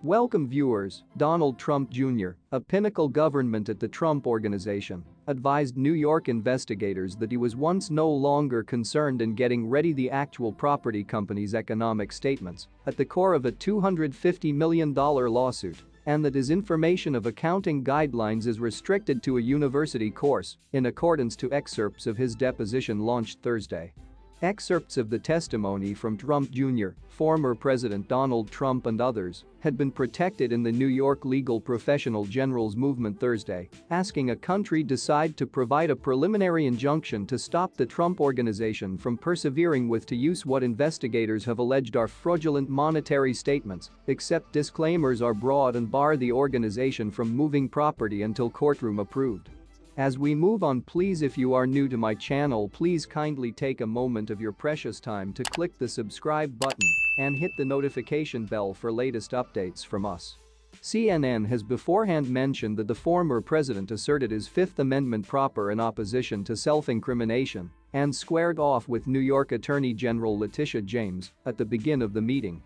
Welcome viewers. Donald Trump Jr., a pinnacle government at the Trump Organization, advised New York investigators that he was once no longer concerned in getting ready the actual property company's economic statements at the core of a $250 million lawsuit, and that his information of accounting guidelines is restricted to a university course, in accordance to excerpts of his deposition launched Thursday. Excerpts of the testimony from Trump Jr., former President Donald Trump and others had been protected in the New York Legal Professional Generals Movement Thursday, asking a country decide to provide a preliminary injunction to stop the Trump Organization from persevering with to use what investigators have alleged are fraudulent monetary statements, except disclaimers are broad and bar the organization from moving property until courtroom approved. As we move on, please, if you are new to my channel, please kindly take a moment of your precious time to click the subscribe button and hit the notification bell for latest updates from us. CNN has beforehand mentioned that the former president asserted his Fifth Amendment proper in opposition to self-incrimination and squared off with New York Attorney General Letitia James at the beginning of the meeting.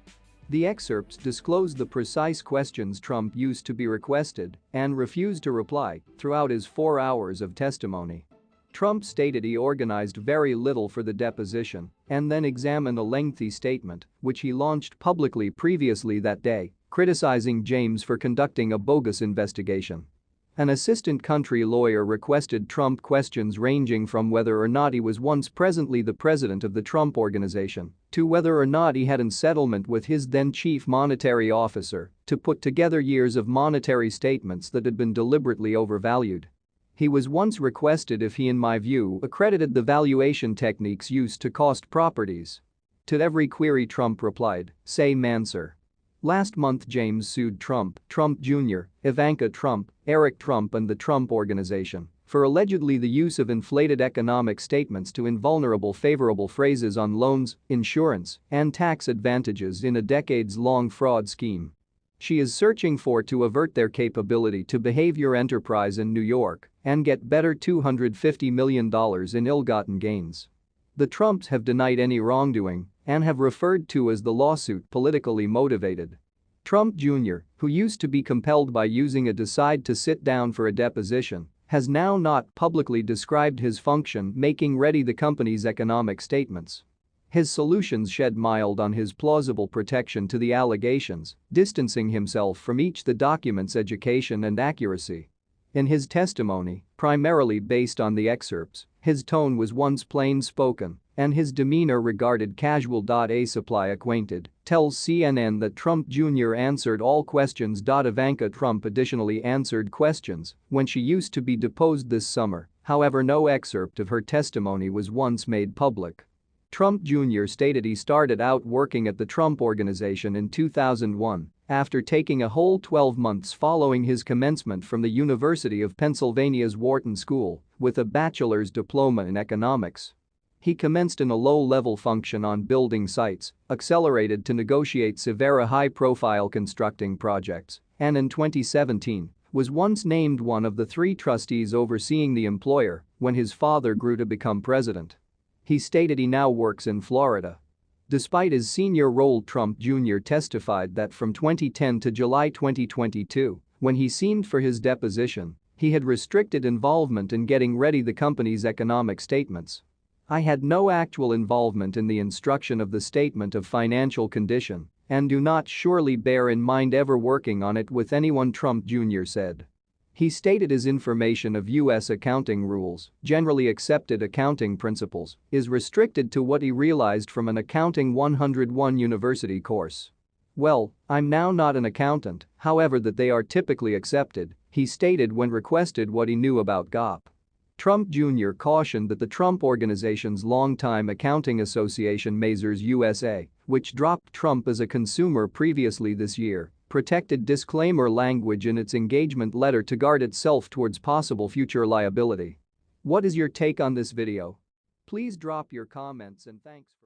The excerpts disclose the precise questions Trump used to be requested and refused to reply throughout his 4 hours of testimony. Trump stated he organized very little for the deposition and then examined a lengthy statement, which he launched publicly previously that day, criticizing James for conducting a bogus investigation. An assistant country lawyer requested Trump questions ranging from whether or not he was once presently the president of the Trump Organization to whether or not he had a settlement with his then chief monetary officer to put together years of monetary statements that had been deliberately overvalued. He was once requested if he, in my view, accredited the valuation techniques used to cost properties. To every query Trump replied, "Same answer." Last month James sued Trump Jr., Ivanka Trump, Eric Trump and the Trump Organization for allegedly the use of inflated economic statements to invulnerable favorable phrases on loans, insurance, and tax advantages in a decades-long fraud scheme. She is searching to avert their capability to behave your enterprise in New York and get better $250 million in ill-gotten gains. The Trumps have denied any wrongdoing and have referred to as the lawsuit politically motivated. Trump Jr., who used to be compelled by using a decide to sit down for a deposition, has now not publicly described his function making ready the company's economic statements. His solutions shed mild on his plausible protection to the allegations, distancing himself from each the document's education and accuracy. In his testimony, primarily based on the excerpts, his tone was once plain-spoken and his demeanor regarded casual. A supply acquainted tells CNN that Trump Jr. answered all questions. Ivanka Trump additionally answered questions when she used to be deposed this summer, however no excerpt of her testimony was once made public. Trump Jr. stated he started out working at the Trump Organization in 2001 after taking a whole 12 months following his commencement from the University of Pennsylvania's Wharton School with a bachelor's diploma in economics. He commenced in a low-level function on building sites, accelerated to negotiate severe high-profile constructing projects, and in 2017 was once named one of the 3 trustees overseeing the employer when his father grew to become president. He stated he now works in Florida. Despite his senior role, Trump Jr. testified that from 2010 to July 2022, when he seemed for his deposition, he had restricted involvement in getting ready the company's economic statements. "I had no actual involvement in the instruction of the statement of financial condition and do not surely bear in mind ever working on it with anyone," Trump Jr. said. He stated his information of U.S. accounting rules, generally accepted accounting principles, is restricted to what he realized from an Accounting 101 university course. "Well, I'm now not an accountant, however that they are typically accepted," he stated when requested what he knew about GAAP. Trump Jr. cautioned that the Trump Organization's longtime accounting association Mazars USA, which dropped Trump as a consumer previously this year, protected disclaimer language in its engagement letter to guard itself towards possible future liability. What is your take on this video? Please drop your comments and thanks for